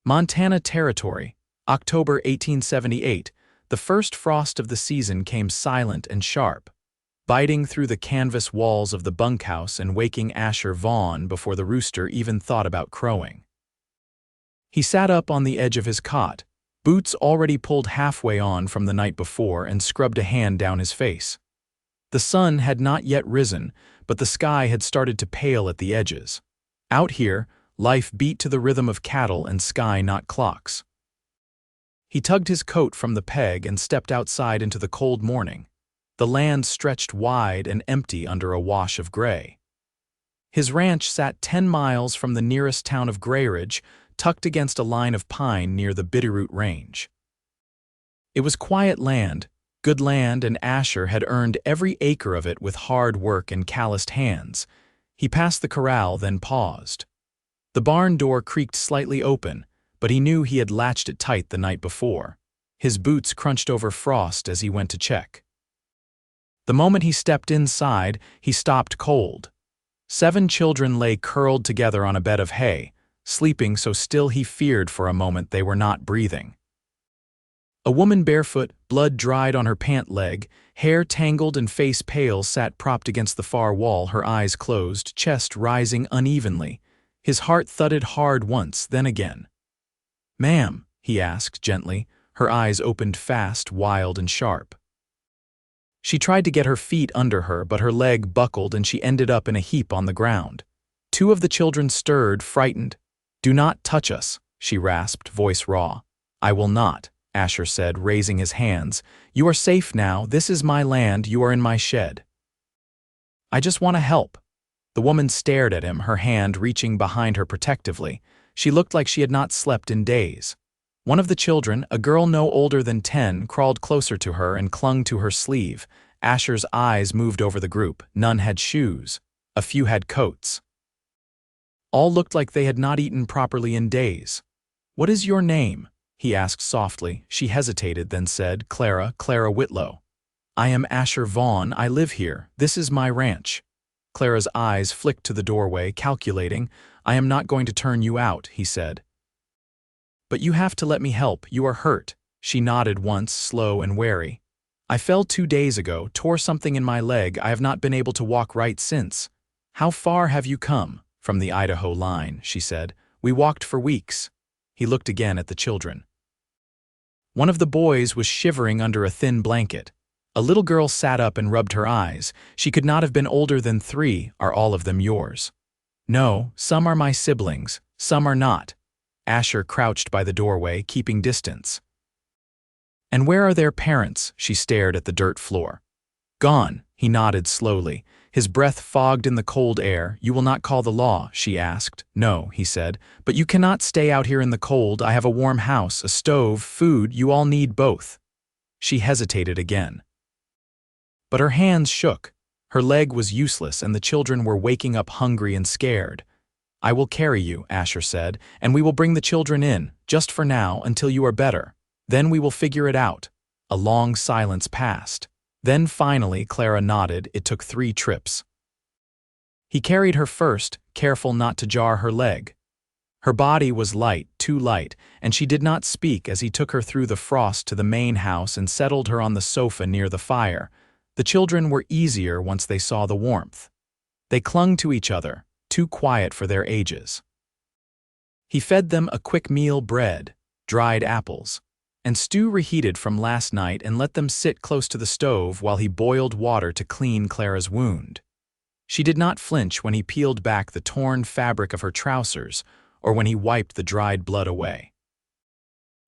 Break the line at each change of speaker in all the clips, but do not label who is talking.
Montana Territory, October 1878. The first frost of the season came silent and sharp, biting through the canvas walls of the bunkhouse and waking Asher Vaughn before the rooster even thought about crowing. He sat up on the edge of his cot, boots already pulled halfway on from the night before, and scrubbed a hand down his face. The sun had not yet risen, but the sky had started to pale at the edges. Out here, life beat to the rhythm of cattle and sky, not clocks. He tugged his coat from the peg and stepped outside into the cold morning. The land stretched wide and empty under a wash of gray. His ranch sat 10 miles from the nearest town of Grayridge, tucked against a line of pine near the Bitterroot Range. It was quiet land, good land, and Asher had earned every acre of it with hard work and calloused hands. He passed the corral, then paused. The barn door creaked slightly open, but he knew he had latched it tight the night before. His boots crunched over frost as he went to check. The moment he stepped inside, he stopped cold. 7 children lay curled together on a bed of hay, sleeping so still he feared for a moment they were not breathing. A woman barefoot, blood dried on her pant leg, hair tangled and face pale, sat propped against the far wall, her eyes closed, chest rising unevenly. His heart thudded hard once, then again. "Ma'am," he asked gently, her eyes opened fast, wild and sharp. She tried to get her feet under her, but her leg buckled and she ended up in a heap on the ground. 2 of the children stirred, frightened. "Do not touch us," she rasped, voice raw. "I will not," Asher said, raising his hands. "You are safe now. This is my land. You are in my shed." "I just want to help." The woman stared at him, her hand reaching behind her protectively. She looked like she had not slept in days. One of the children, a girl no older than 10, crawled closer to her and clung to her sleeve. Asher's eyes moved over the group. None had shoes. A few had coats. All looked like they had not eaten properly in days. "What is your name?" he asked softly. She hesitated, then said, Clara Whitlow." "I am Asher Vaughn. I live here. This is my ranch." Clara's eyes flicked to the doorway, calculating. "I am not going to turn you out," he said. "But you have to let me help. You are hurt." She nodded once, slow and wary. "I fell 2 days ago, tore something in my leg. I have not been able to walk right since." "How far have you come?" "From the Idaho line," she said. "We walked for weeks." He looked again at the children. One of the boys was shivering under a thin blanket. A little girl sat up and rubbed her eyes. She could not have been older than 3. "Are all of them yours?" "No, some are my siblings, some are not." Asher crouched by the doorway, keeping distance. "And where are their parents?" She stared at the dirt floor. "Gone," he nodded slowly, his breath fogged in the cold air. "You will not call the law?" she asked. "No," he said, "but you cannot stay out here in the cold. I have a warm house, a stove, food. You all need both." She hesitated again. But her hands shook. Her leg was useless, and the children were waking up hungry and scared. "I will carry you," Asher said, "and we will bring the children in, just for now, until you are better. Then we will figure it out." A long silence passed. Then finally Clara nodded. It took 3 trips. He carried her first, careful not to jar her leg. Her body was light, too light, and she did not speak as he took her through the frost to the main house and settled her on the sofa near the fire. The children were easier once they saw the warmth. They clung to each other, too quiet for their ages. He fed them a quick meal: bread, dried apples, and stew reheated from last night, and let them sit close to the stove while he boiled water to clean Clara's wound. She did not flinch when he peeled back the torn fabric of her trousers or when he wiped the dried blood away.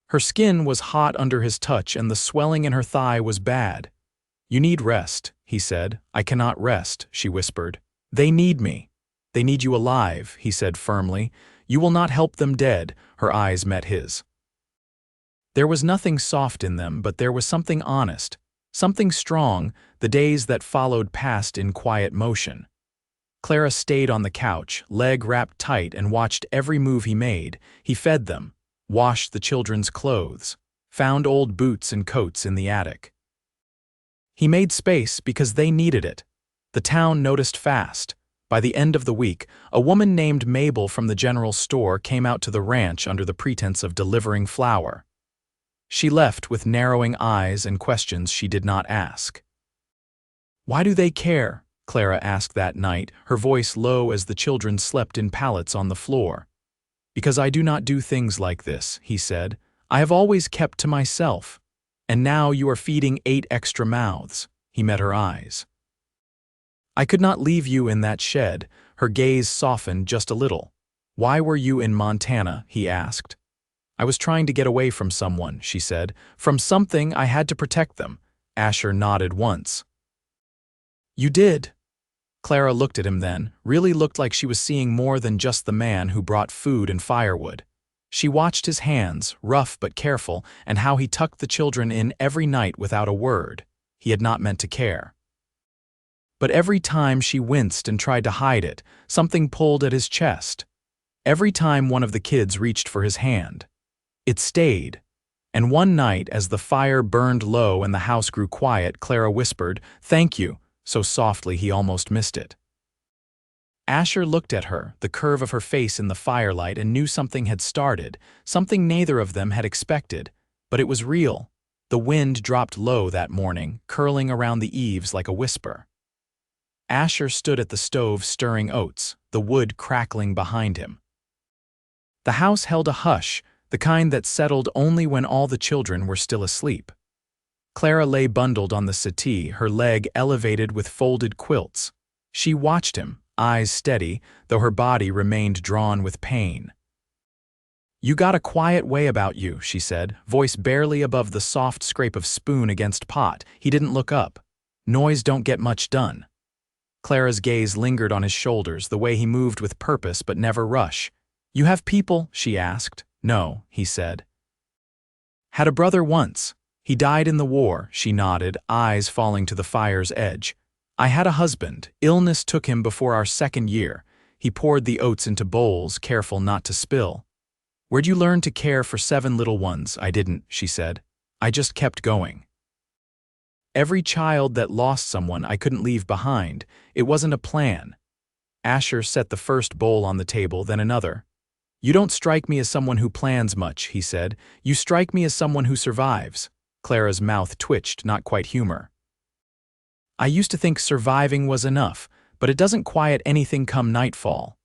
Her skin was hot under his touch, and the swelling in her thigh was bad. "You need rest," he said. "I cannot rest," she whispered. "They need me." "They need you alive," he said firmly. "You will not help them dead." Her eyes met his. There was nothing soft in them, but there was something honest, something strong. The days that followed passed in quiet motion. Clara stayed on the couch, leg wrapped tight, and watched every move he made. He fed them, washed the children's clothes, found old boots and coats in the attic. He made space because they needed it. The town noticed fast. By the end of the week, a woman named Mabel from the general store came out to the ranch under the pretense of delivering flour. She left with narrowing eyes and questions she did not ask. "Why do they care?" Clara asked that night, her voice low as the children slept in pallets on the floor. "Because I do not do things like this," he said. "I have always kept to myself. And now you are feeding 8 extra mouths." He met her eyes. "I could not leave you in that shed." Her gaze softened just a little. "Why were you in Montana?" he asked. "I was trying to get away from someone," she said. "From something. I had to protect them." Asher nodded once. "You did?" Clara looked at him then, really looked like she was seeing more than just the man who brought food and firewood. She watched his hands, rough but careful, and how he tucked the children in every night without a word. He had not meant to care. But every time she winced and tried to hide it, something pulled at his chest. Every time one of the kids reached for his hand. It stayed. And one night, as the fire burned low and the house grew quiet, Clara whispered, "Thank you," so softly he almost missed it. Asher looked at her, the curve of her face in the firelight, and knew something had started, something neither of them had expected. But it was real. The wind dropped low that morning, curling around the eaves like a whisper. Asher stood at the stove stirring oats, the wood crackling behind him. The house held a hush, the kind that settled only when all the children were still asleep. Clara lay bundled on the settee, her leg elevated with folded quilts. She watched him, eyes steady, though her body remained drawn with pain. "You got a quiet way about you," she said, voice barely above the soft scrape of spoon against pot. He didn't look up. "Noise don't get much done." Clara's gaze lingered on his shoulders, the way he moved with purpose but never rush. "You have people?" she asked. "No," he said. "Had a brother once. He died in the war," she nodded, eyes falling to the fire's edge. "I had a husband. Illness took him before our 2nd year. He poured the oats into bowls, careful not to spill." "Where'd you learn to care for 7 little ones?" "I didn't," she said. "I just kept going. Every child that lost someone I couldn't leave behind. It wasn't a plan." Asher set the first bowl on the table, then another. "You don't strike me as someone who plans much," he said. "You strike me as someone who survives." Clara's mouth twitched, not quite humor. "I used to think surviving was enough, but it doesn't quiet anything come nightfall."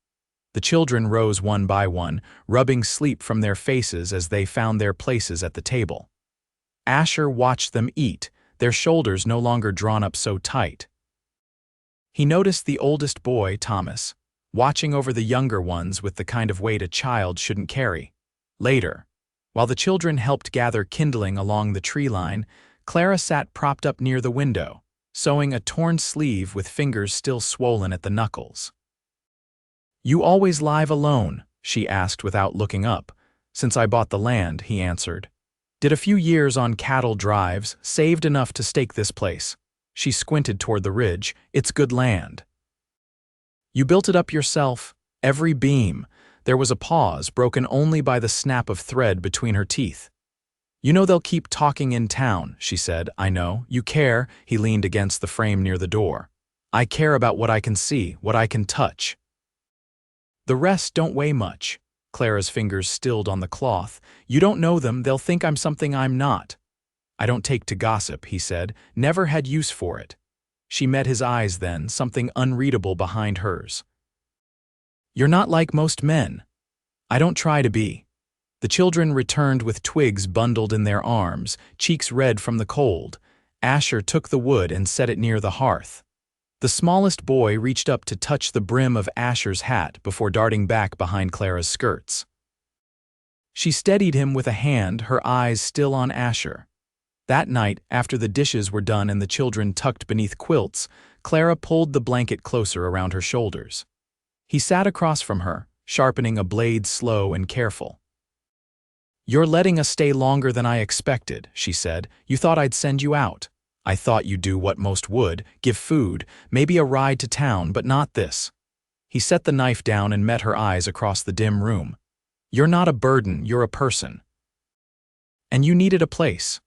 The children rose one by one, rubbing sleep from their faces as they found their places at the table. Asher watched them eat, their shoulders no longer drawn up so tight. He noticed the oldest boy, Thomas, watching over the younger ones with the kind of weight a child shouldn't carry. Later, while the children helped gather kindling along the tree line, Clara sat propped up near the window, sewing a torn sleeve with fingers still swollen at the knuckles. "You always live alone?" she asked without looking up. "Since I bought the land," he answered. "Did a few years on cattle drives, saved enough to stake this place." She squinted toward the ridge. "It's good land." "You built it up yourself?" "Every beam." There was a pause, broken only by the snap of thread between her teeth. "You know they'll keep talking in town," she said. "I know. You care." He leaned against the frame near the door. "I care about what I can see, what I can touch. The rest don't weigh much." Clara's fingers stilled on the cloth. "You don't know them, they'll think I'm something I'm not." "I don't take to gossip," he said. "Never had use for it." She met his eyes then, something unreadable behind hers. "You're not like most men." "I don't try to be." The children returned with twigs bundled in their arms, cheeks red from the cold. Asher took the wood and set it near the hearth. The smallest boy reached up to touch the brim of Asher's hat before darting back behind Clara's skirts. She steadied him with a hand, her eyes still on Asher. That night, after the dishes were done and the children tucked beneath quilts, Clara pulled the blanket closer around her shoulders. He sat across from her, sharpening a blade slow and careful. "You're letting us stay longer than I expected," she said. "You thought I'd send you out. I thought you'd do what most would, give food, maybe a ride to town, but not this." He set the knife down and met her eyes across the dim room. "You're not a burden, you're a person. And you needed a place."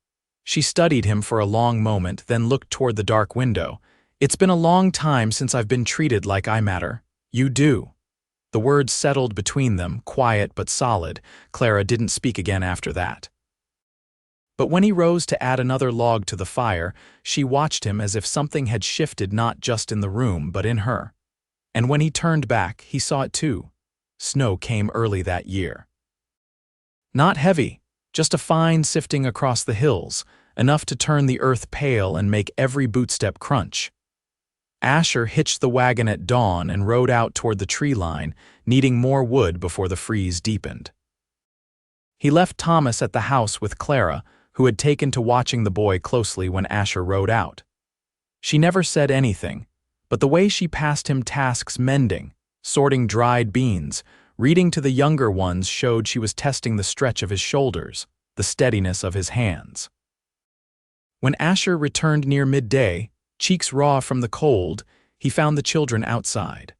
She studied him for a long moment, then looked toward the dark window. "It's been a long time since I've been treated like I matter." You do. The words settled between them, quiet but solid. Clara didn't speak again after that. But when he rose to add another log to the fire, she watched him as if something had shifted not just in the room but in her. And when he turned back, he saw it too. Snow came early that year. Not heavy, just a fine sifting across the hills, enough to turn the earth pale and make every bootstep crunch. Asher hitched the wagon at dawn and rode out toward the tree line, needing more wood before the freeze deepened. He left Thomas at the house with Clara, who had taken to watching the boy closely when Asher rode out. She never said anything, but the way she passed him tasks mending, sorting dried beans, reading to the younger ones showed she was testing the stretch of his shoulders, the steadiness of his hands. When Asher returned near midday, cheeks raw from the cold, he found the children outside.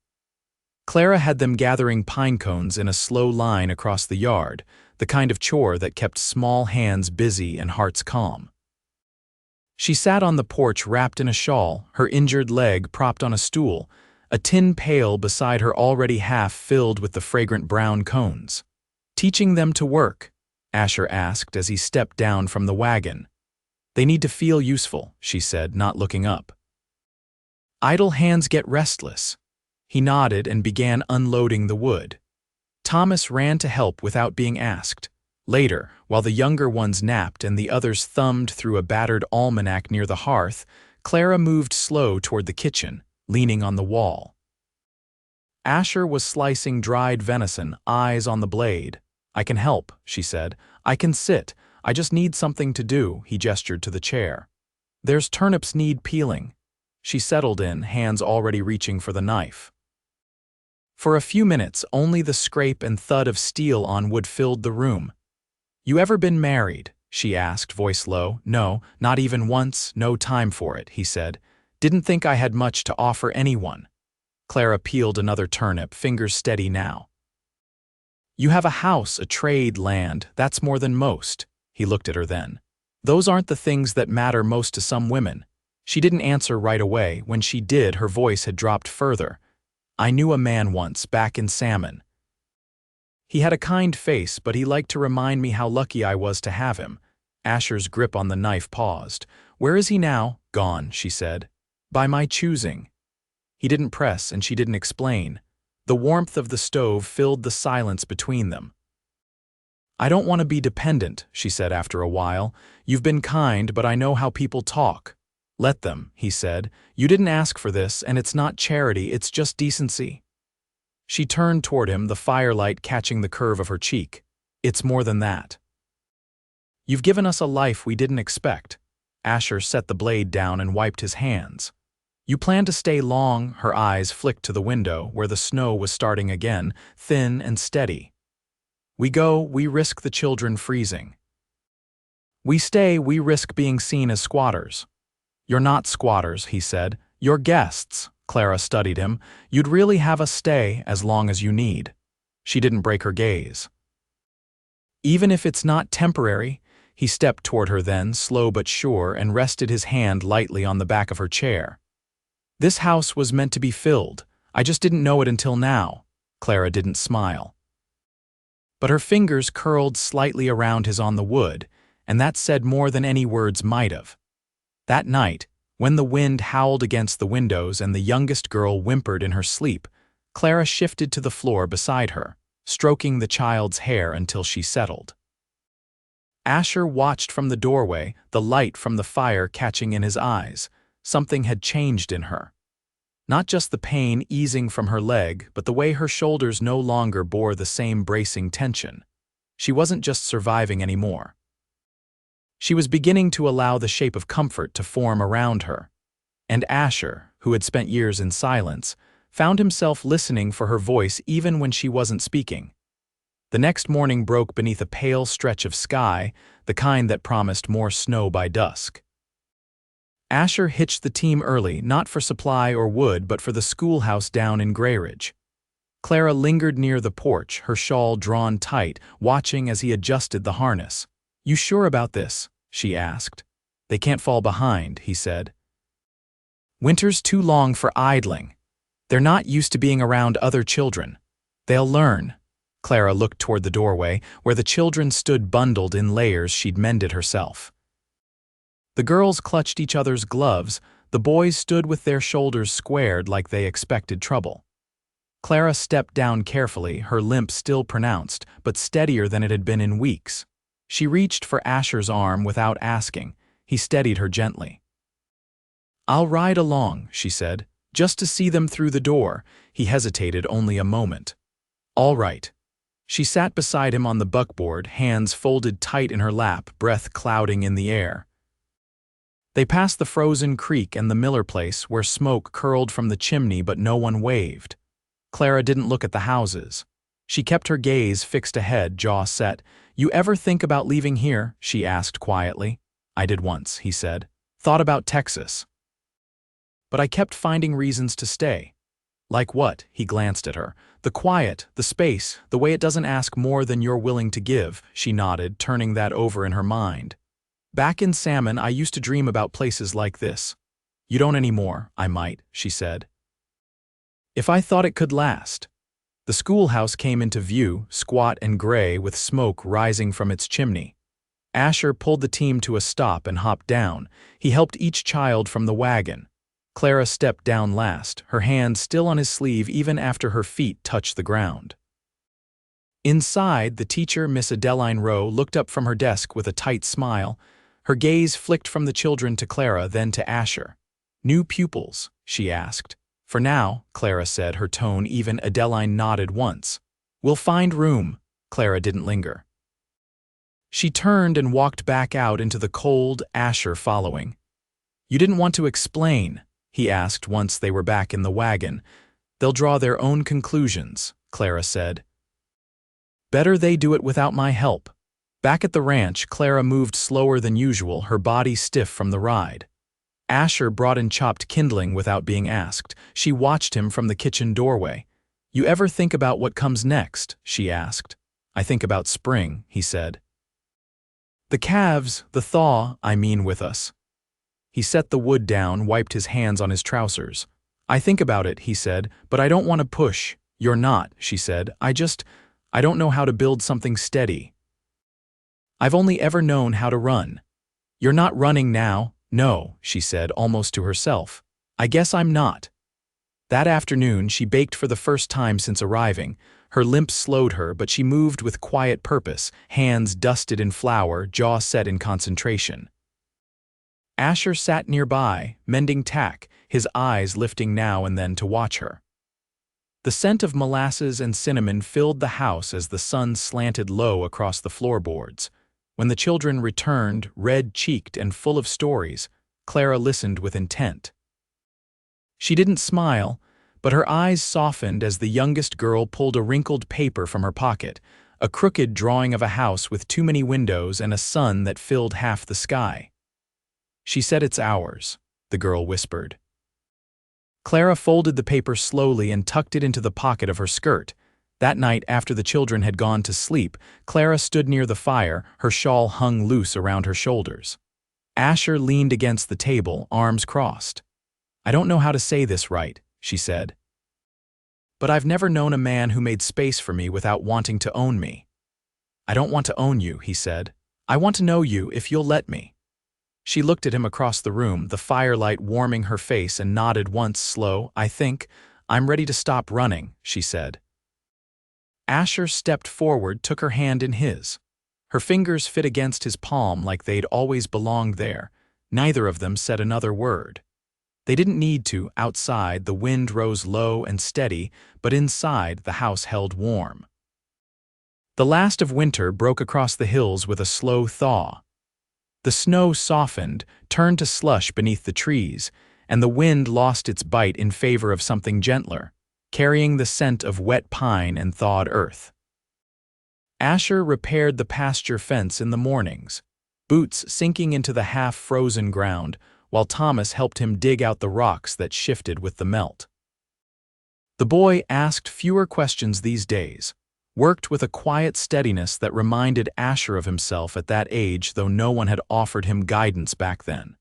Clara had them gathering pine cones in a slow line across the yard, the kind of chore that kept small hands busy and hearts calm. She sat on the porch wrapped in a shawl, her injured leg propped on a stool, a tin pail beside her already half filled with the fragrant brown cones. "Teaching them to work?" Asher asked as he stepped down from the wagon. "They need to feel useful," she said, not looking up. "Idle hands get restless." He nodded and began unloading the wood. Thomas ran to help without being asked. Later, while the younger ones napped and the others thumbed through a battered almanac near the hearth, Clara moved slow toward the kitchen, leaning on the wall. Asher was slicing dried venison, eyes on the blade. "I can help," she said. "I can sit. I just need something to do," he gestured to the chair. "There's turnips need peeling." She settled in, hands already reaching for the knife. For a few minutes, only the scrape and thud of steel on wood filled the room. "You ever been married?" she asked, voice low. "No, not even once, no time for it," he said. "Didn't think I had much to offer anyone." Clara peeled another turnip, fingers steady now. "You have a house, a trade, land, that's more than most." He looked at her then. "Those aren't the things that matter most to some women." She didn't answer right away. When she did, her voice had dropped further. "I knew a man once, back in Salmon. He had a kind face, but he liked to remind me how lucky I was to have him." Asher's grip on the knife paused. "Where is he now?" "Gone," she said. "By my choosing." He didn't press, and she didn't explain. The warmth of the stove filled the silence between them. "I don't want to be dependent," she said after a while. "You've been kind, but I know how people talk." "Let them," he said. "You didn't ask for this, and it's not charity, it's just decency." She turned toward him, the firelight catching the curve of her cheek. "It's more than that. You've given us a life we didn't expect." Asher set the blade down and wiped his hands. "You plan to stay long?" Her eyes flicked to the window, where the snow was starting again, thin and steady. "We go, we risk the children freezing. We stay, we risk being seen as squatters." "You're not squatters," he said. "You're guests." Clara studied him. "You'd really have us stay as long as you need." She didn't break her gaze. "Even if it's not temporary?" He stepped toward her then, slow but sure, and rested his hand lightly on the back of her chair. "This house was meant to be filled. I just didn't know it until now." Clara didn't smile. But her fingers curled slightly around his on the wood, and that said more than any words might have. That night, when the wind howled against the windows and the youngest girl whimpered in her sleep, Clara shifted to the floor beside her, stroking the child's hair until she settled. Asher watched from the doorway, the light from the fire catching in his eyes. Something had changed in her. Not just the pain easing from her leg, but the way her shoulders no longer bore the same bracing tension. She wasn't just surviving anymore. She was beginning to allow the shape of comfort to form around her. And Asher, who had spent years in silence, found himself listening for her voice even when she wasn't speaking. The next morning broke beneath a pale stretch of sky, the kind that promised more snow by dusk. Asher hitched the team early, not for supply or wood, but for the schoolhouse down in Grayridge. Clara lingered near the porch, her shawl drawn tight, watching as he adjusted the harness. "You sure about this?" she asked. "They can't fall behind," he said. "Winter's too long for idling." They're not used to being around other children. They'll learn. Clara looked toward the doorway, where the children stood bundled in layers she'd mended herself. The girls clutched each other's gloves, the boys stood with their shoulders squared like they expected trouble. Clara stepped down carefully, her limp still pronounced, but steadier than it had been in weeks. She reached for Asher's arm without asking. He steadied her gently. "I'll ride along," she said, "just to see them through the door." He hesitated only a moment. "All right." She sat beside him on the buckboard, hands folded tight in her lap, breath clouding in the air. They passed the frozen creek and the Miller place, where smoke curled from the chimney but no one waved. Clara didn't look at the houses. She kept her gaze fixed ahead, jaw set. "You ever think about leaving here?" she asked quietly. "I did once," he said. "Thought about Texas. But I kept finding reasons to stay." "Like what?" He glanced at her. "The quiet, the space, the way it doesn't ask more than you're willing to give," she nodded, turning that over in her mind. "Back in Salmon, I used to dream about places like this." "You don't anymore." "I might," she said. "If I thought it could last." The schoolhouse came into view, squat and gray, with smoke rising from its chimney. Asher pulled the team to a stop and hopped down. He helped each child from the wagon. Clara stepped down last, her hand still on his sleeve even after her feet touched the ground. Inside, the teacher, Miss Adeline Rowe, looked up from her desk with a tight smile. Her gaze flicked from the children to Clara, then to Asher. "New pupils?" she asked. "For now," Clara said, her tone even. Adeline nodded once. "We'll find room." Clara didn't linger. She turned and walked back out into the cold, Asher following. "You didn't want to explain?" he asked once they were back in the wagon. "They'll draw their own conclusions," Clara said. "Better they do it without my help." Back at the ranch, Clara moved slower than usual, her body stiff from the ride. Asher brought in chopped kindling without being asked. She watched him from the kitchen doorway. "You ever think about what comes next?" she asked. "I think about spring," he said. "The calves, the thaw, I mean, with us." He set the wood down, wiped his hands on his trousers. "I think about it," he said, "but I don't want to push." "You're not," she said. I don't know how to build something steady. I've only ever known how to run." "You're not running now." "No," she said, almost to herself. "I guess I'm not." That afternoon, she baked for the first time since arriving. Her limp slowed her, but she moved with quiet purpose, hands dusted in flour, jaw set in concentration. Asher sat nearby, mending tack, his eyes lifting now and then to watch her. The scent of molasses and cinnamon filled the house as the sun slanted low across the floorboards. When the children returned, red-cheeked and full of stories, Clara listened with intent. She didn't smile, but her eyes softened as the youngest girl pulled a wrinkled paper from her pocket, a crooked drawing of a house with too many windows and a sun that filled half the sky. "She said it's ours," the girl whispered. Clara folded the paper slowly and tucked it into the pocket of her skirt. That night, after the children had gone to sleep, Clara stood near the fire, her shawl hung loose around her shoulders. Asher leaned against the table, arms crossed. "I don't know how to say this right," she said. "But I've never known a man who made space for me without wanting to own me." "I don't want to own you," he said. "I want to know you if you'll let me." She looked at him across the room, the firelight warming her face, and nodded once, slow. I'm ready to stop running," she said. Asher stepped forward, took her hand in his. Her fingers fit against his palm like they'd always belonged there. Neither of them said another word. They didn't need to. Outside, the wind rose low and steady, but inside, the house held warm. The last of winter broke across the hills with a slow thaw. The snow softened, turned to slush beneath the trees, and the wind lost its bite in favor of something gentler, carrying the scent of wet pine and thawed earth. Asher repaired the pasture fence in the mornings, boots sinking into the half-frozen ground, while Thomas helped him dig out the rocks that shifted with the melt. The boy asked fewer questions these days, worked with a quiet steadiness that reminded Asher of himself at that age, though no one had offered him guidance back then.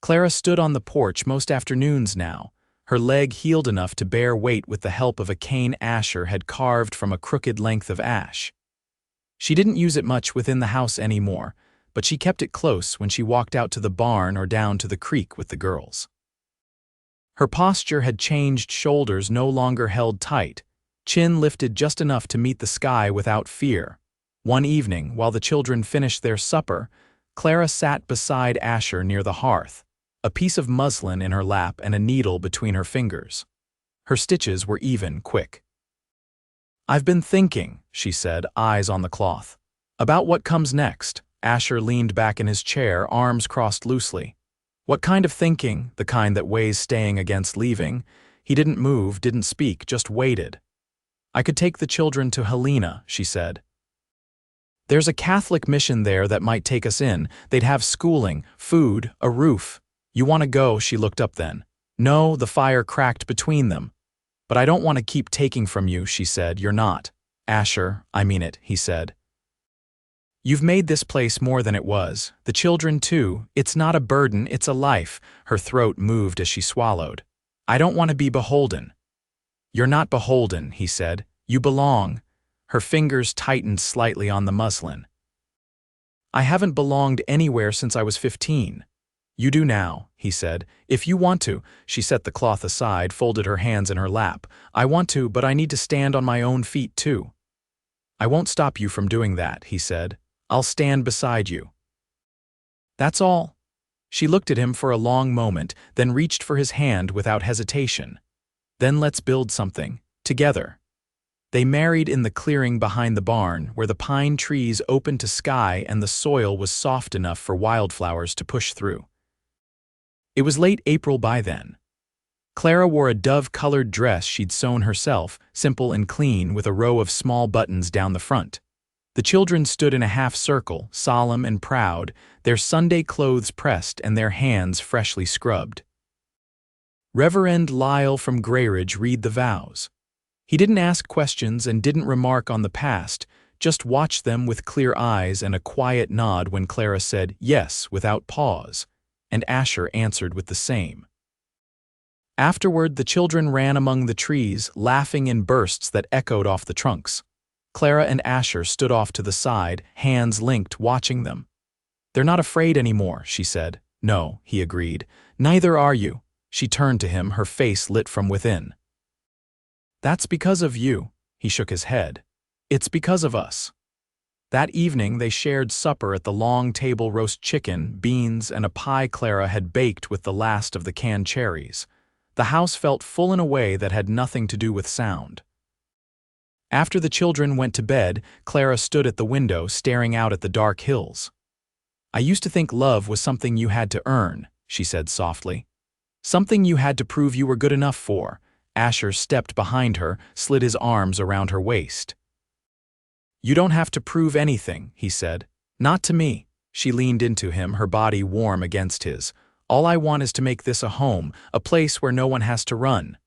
Clara stood on the porch most afternoons now, her leg healed enough to bear weight with the help of a cane Asher had carved from a crooked length of ash. She didn't use it much within the house anymore, but she kept it close when she walked out to the barn or down to the creek with the girls. Her posture had changed, shoulders no longer held tight, chin lifted just enough to meet the sky without fear. One evening, while the children finished their supper, Clara sat beside Asher near the hearth, a piece of muslin in her lap and a needle between her fingers. Her stitches were even, quick. "I've been thinking," she said, eyes on the cloth. "About what comes next." Asher leaned back in his chair, arms crossed loosely. "What kind of thinking?" "The kind that weighs staying against leaving." He didn't move, didn't speak, just waited. "I could take the children to Helena," she said. "There's a Catholic mission there that might take us in. They'd have schooling, food, a roof. You want to go?" She looked up then. "No," the fire cracked between them. "But I don't want to keep taking from you," she said. "You're not." "Asher, I mean it," he said. "You've made this place more than it was. The children too. It's not a burden, it's a life." Her throat moved as she swallowed. "I don't want to be beholden." "You're not beholden," he said. "You belong." Her fingers tightened slightly on the muslin. "I haven't belonged anywhere since I was 15. "You do now," he said. "If you want to." She set the cloth aside, folded her hands in her lap. "I want to, but I need to stand on my own feet too." "I won't stop you from doing that," he said. "I'll stand beside you." "That's all." She looked at him for a long moment, then reached for his hand without hesitation. "Then let's build something, together." They married in the clearing behind the barn, where the pine trees opened to sky and the soil was soft enough for wildflowers to push through. It was late April by then. Clara wore a dove-colored dress she'd sewn herself, simple and clean, with a row of small buttons down the front. The children stood in a half-circle, solemn and proud, their Sunday clothes pressed and their hands freshly scrubbed. Reverend Lyle from Grayridge read the vows. He didn't ask questions and didn't remark on the past, just watched them with clear eyes and a quiet nod when Clara said yes without pause, and Asher answered with the same. Afterward, the children ran among the trees, laughing in bursts that echoed off the trunks. Clara and Asher stood off to the side, hands linked, watching them. "They're not afraid anymore," she said. "No," he agreed. "Neither are you." She turned to him, her face lit from within. "That's because of you." He shook his head. "It's because of us." That evening they shared supper at the long table, roast chicken, beans, and a pie Clara had baked with the last of the canned cherries. The house felt full in a way that had nothing to do with sound. After the children went to bed, Clara stood at the window, staring out at the dark hills. "I used to think love was something you had to earn," she said softly. "Something you had to prove you were good enough for." Asher stepped behind her, slid his arms around her waist. "You don't have to prove anything," he said. "Not to me." She leaned into him, her body warm against his. "All I want is to make this a home, a place where no one has to run."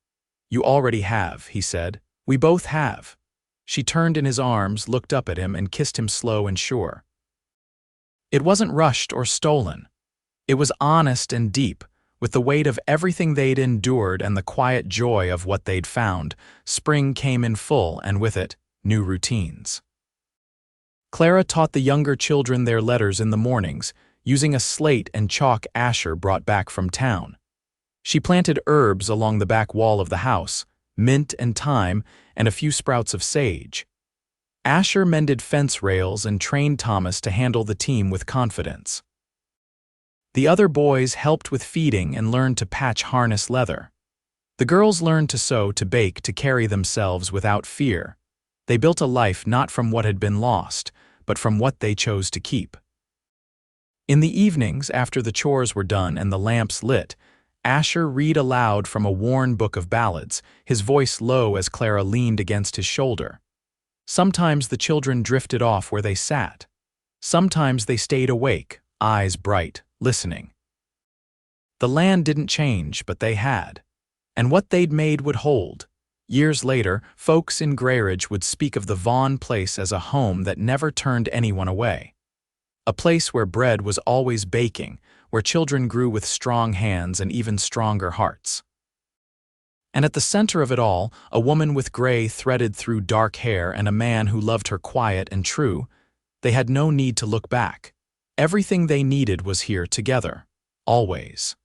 "You already have," he said. "We both have." She turned in his arms, looked up at him, and kissed him slow and sure. It wasn't rushed or stolen. It was honest and deep, with the weight of everything they'd endured and the quiet joy of what they'd found. Spring came in full, and with it, new routines. Clara taught the younger children their letters in the mornings, using a slate and chalk Asher brought back from town. She planted herbs along the back wall of the house, mint and thyme, and a few sprouts of sage. Asher mended fence rails and trained Thomas to handle the team with confidence. The other boys helped with feeding and learned to patch harness leather. The girls learned to sew, to bake, to carry themselves without fear. They built a life not from what had been lost, but from what they chose to keep. In the evenings, after the chores were done and the lamps lit, Asher read aloud from a worn book of ballads, his voice low as Clara leaned against his shoulder. Sometimes the children drifted off where they sat. Sometimes they stayed awake, eyes bright, listening. The land didn't change, but they had. And what they'd made would hold. Years later, folks in Grayridge would speak of the Vaughn place as a home that never turned anyone away. A place where bread was always baking, where children grew with strong hands and even stronger hearts. And at the center of it all, a woman with gray threaded through dark hair and a man who loved her quiet and true. They had no need to look back. Everything they needed was here together, always.